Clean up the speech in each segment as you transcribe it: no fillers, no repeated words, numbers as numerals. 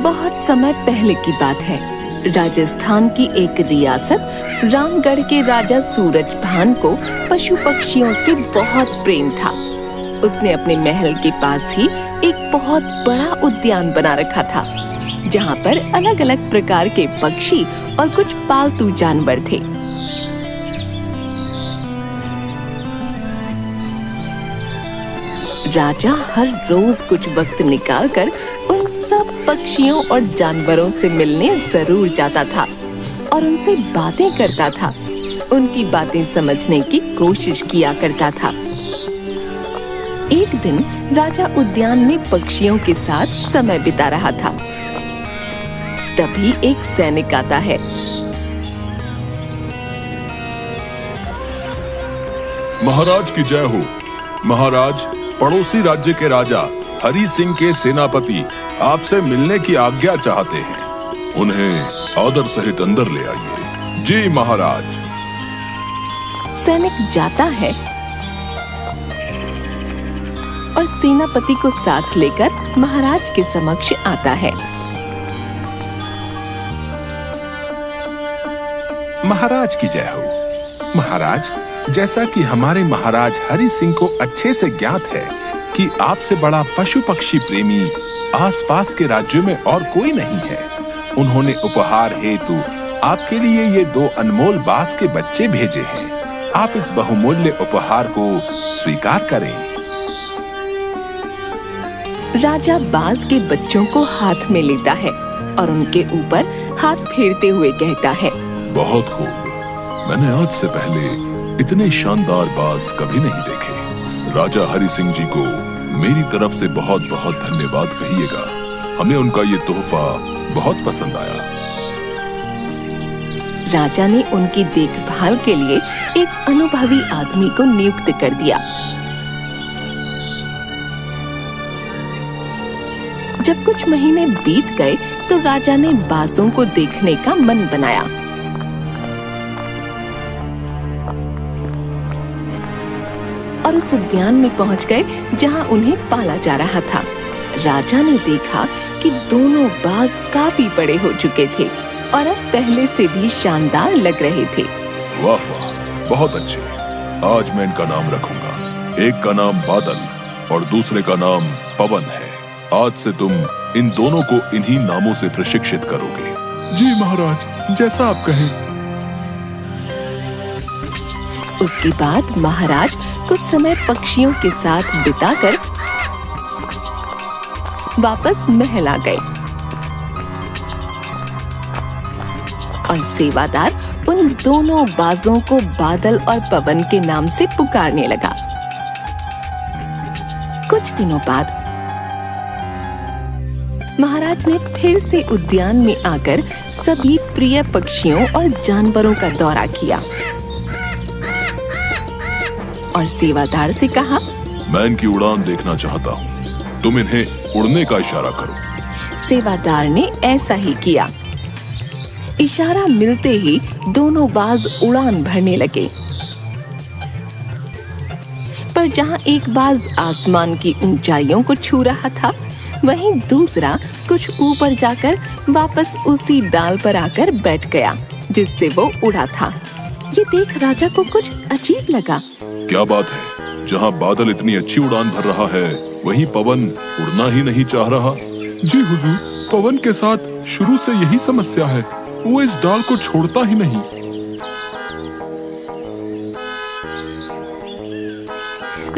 बहुत समय पहले की बात है। राजस्थान की एक रियासत रामगढ़ के राजा सूरजभान को पशु पक्षियों से बहुत प्रेम था। उसने अपने महल के पास ही एक बहुत बड़ा उद्यान बना रखा था, जहाँ पर अलग अलग प्रकार के पक्षी और कुछ पालतू जानवर थे। राजा हर रोज कुछ वक्त निकालकर उन सब पक्षियों और जानवरों से मिलने जरूर जाता था और उनसे बातें करता था। उनकी बातें समझने की कोशिश किया करता था। एक दिन राजा उद्यान में पक्षियों के साथ समय बिता रहा था। तभी एक सैनिक आता है। महाराज की जय हो। महाराज, पड़ोसी राज्य के राजा हरि सिंह के सेनापति आपसे मिलने की आज्ञा चाहते हैं। उन्हें आदर सहित अंदर ले आइए। जी महाराज। सैनिक जाता है और सेनापति को साथ लेकर महाराज के समक्ष आता है। महाराज की जय हो। महाराज, जैसा कि हमारे महाराज हरि सिंह को अच्छे से ज्ञात है कि आपसे बड़ा पशु पक्षी प्रेमी आसपास के राज्यों में और कोई नहीं है, उन्होंने उपहार हेतु आपके लिए ये 2 अनमोल बास के बच्चे भेजे हैं। आप इस बहुमूल्य उपहार को स्वीकार करें। राजा बास के बच्चों को हाथ में लेता है और उनके ऊपर हाथ फेरते हुए कहता है, बहुत खूब। मैंने आज से पहले इतने शानदार बास कभी नहीं देखे। राजा हरि सिंह जी को मेरी तरफ से बहुत बहुत धन्यवाद कहिएगा। हमें उनका ये तोहफा बहुत पसंद आया। राजा ने उनकी देखभाल के लिए एक अनुभवी आदमी को नियुक्त कर दिया। जब कुछ महीने बीत गए तो राजा ने बाजों को देखने का मन बनाया। और उस उद्यान में पहुंच गए जहां उन्हें पाला जा रहा था। राजा ने देखा कि दोनों बाज काफी बड़े हो चुके थे और अब पहले से भी शानदार लग रहे थे। वाह वाह, बहुत अच्छे। आज मैं इनका नाम रखूंगा। एक का नाम बादल और दूसरे का नाम पवन है। आज से तुम इन दोनों को इन्हीं नामों से प्रशिक्षित करोगे। जी महाराज, जैसा आप कहें। उसके बाद महाराज कुछ समय पक्षियों के साथ बिताकर वापस महल आ गए और सेवादार उन दोनों बाजों को बादल और पवन के नाम से पुकारने लगा। कुछ दिनों बाद महाराज ने फिर से उद्यान में आकर सभी प्रिय पक्षियों और जानवरों का दौरा किया और सेवादार से कहा, मैं इनकी उड़ान देखना चाहता हूँ। तुम इन्हें उड़ने का इशारा करो। सेवादार ने ऐसा ही किया। इशारा मिलते ही दोनों बाज उड़ान भरने लगे। पर जहाँ एक बाज आसमान की ऊंचाइयों को छू रहा था, वहीं दूसरा कुछ ऊपर जाकर वापस उसी डाल पर आकर बैठ गया जिससे वो उड़ा था। ये देख राजा को कुछ अजीब लगा। क्या बात है, जहाँ बादल इतनी अच्छी उड़ान भर रहा है, वहीं पवन उड़ना ही नहीं चाह रहा। जी हुजूर, पवन के साथ शुरू से यही समस्या है। वो इस डाल को छोड़ता ही नहीं।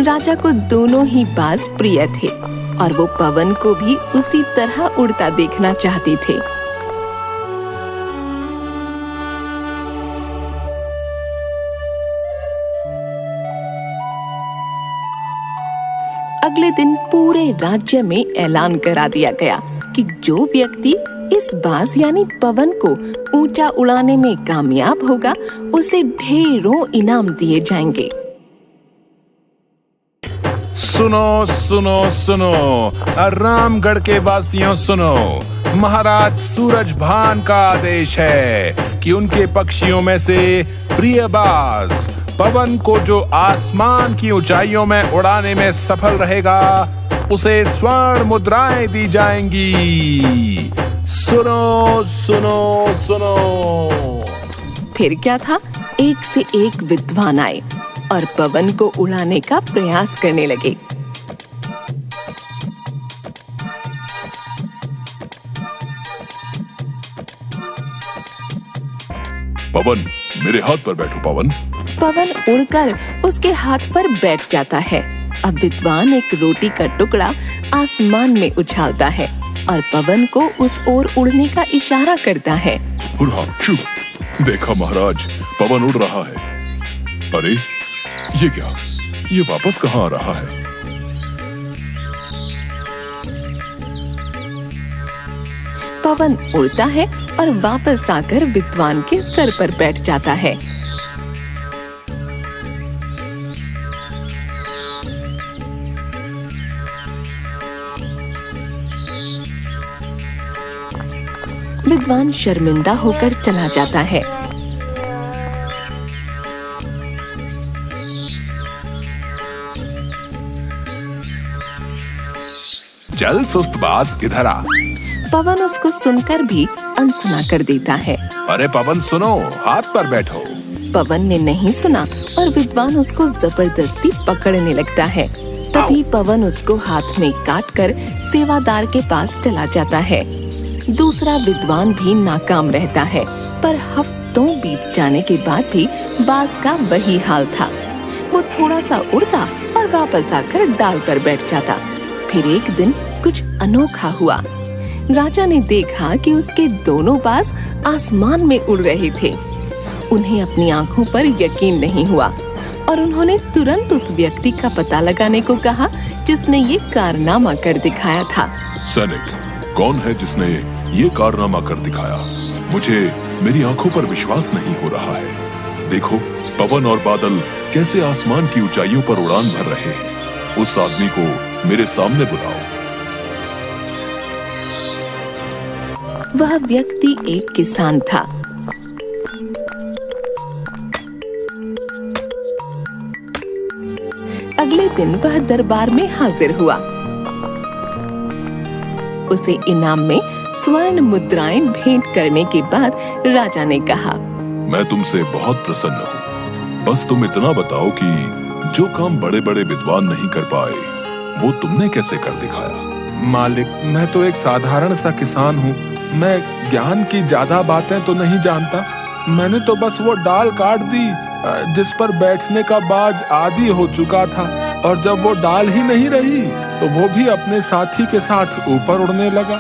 राजा को दोनों ही बाज प्रिय थे और वो पवन को भी उसी तरह उड़ता देखना चाहते थे। अगले दिन पूरे राज्य में ऐलान करा दिया गया कि जो व्यक्ति इस बाज यानी पवन को ऊंचा उड़ाने में कामयाब होगा, उसे ढेरों इनाम दिए जाएंगे। सुनो सुनो सुनो, रामगढ़ के वासियों सुनो। महाराज सूरजभान का आदेश है कि उनके पक्षियों में से प्रिय बाज पवन को जो आसमान की ऊंचाइयों में उड़ाने में सफल रहेगा, उसे स्वर्ण मुद्राएं दी जाएंगी। सुनो सुनो सुनो। फिर क्या था, एक से एक विद्वान आए और पवन को उड़ाने का प्रयास करने लगे। पवन, मेरे हाथ पर बैठो पवन। पवन उड़कर उसके हाथ पर बैठ जाता है। अब विद्वान एक रोटी का टुकड़ा आसमान में उछालता है और पवन को उस ओर उड़ने का इशारा करता है। हुर्रा, शू, देखा महाराज, पवन उड़ रहा है। अरे ये क्या, ये वापस कहाँ आ रहा है? पवन उड़ता है और वापस आकर विद्वान के सर पर बैठ जाता है। विद्वान शर्मिंदा होकर चला जाता है। चल सुस्तबाज, इधर आ। पवन उसको सुनकर भी अनसुना कर देता है। अरे पवन सुनो, हाथ पर बैठो। पवन ने नहीं सुना और विद्वान उसको जबरदस्ती पकड़ने लगता है। तभी पवन उसको हाथ में काटकर सेवादार के पास चला जाता है। दूसरा विद्वान भी नाकाम रहता है, पर हफ्तों बीत जाने के बाद भी बाज का वही हाल था। वो थोड़ा सा उड़ता और वापस आकर डाल पर बैठ जाता। फिर एक दिन कुछ अनोखा हुआ। राजा ने देखा कि उसके दोनों बाज आसमान में उड़ रहे थे। उन्हें अपनी आंखों पर यकीन नहीं हुआ और उन्होंने तुरंत उस व्यक्ति का पता लगाने को कहा जिसने ये कारनामा कर दिखाया था। सैनिक, कौन है जिसने ये कारनामा कर दिखाया? मुझे मेरी आंखों पर विश्वास नहीं हो रहा है। देखो, पवन और बादल कैसे आसमान की ऊंचाइयों पर उड़ान भर रहे हैं। उस आदमी को मेरे सामने बुलाओ। वह व्यक्ति एक किसान था। अगले दिन वह दरबार में हाजिर हुआ। उसे इनाम में स्वर्ण मुद्राएं भेंट करने के बाद राजा ने कहा, मैं तुमसे बहुत प्रसन्न हूँ। बस तुम इतना बताओ कि जो काम बड़े बड़े विद्वान नहीं कर पाए, वो तुमने कैसे कर दिखाया? मालिक, मैं तो एक साधारण सा किसान हूँ। मैं ज्ञान की ज्यादा बातें तो नहीं जानता। मैंने तो बस वो डाल काट दी जिस पर बैठने का बाज आदी हो चुका था, और जब वो डाल ही नहीं रही तो वो भी अपने साथी के साथ ऊपर उड़ने लगा।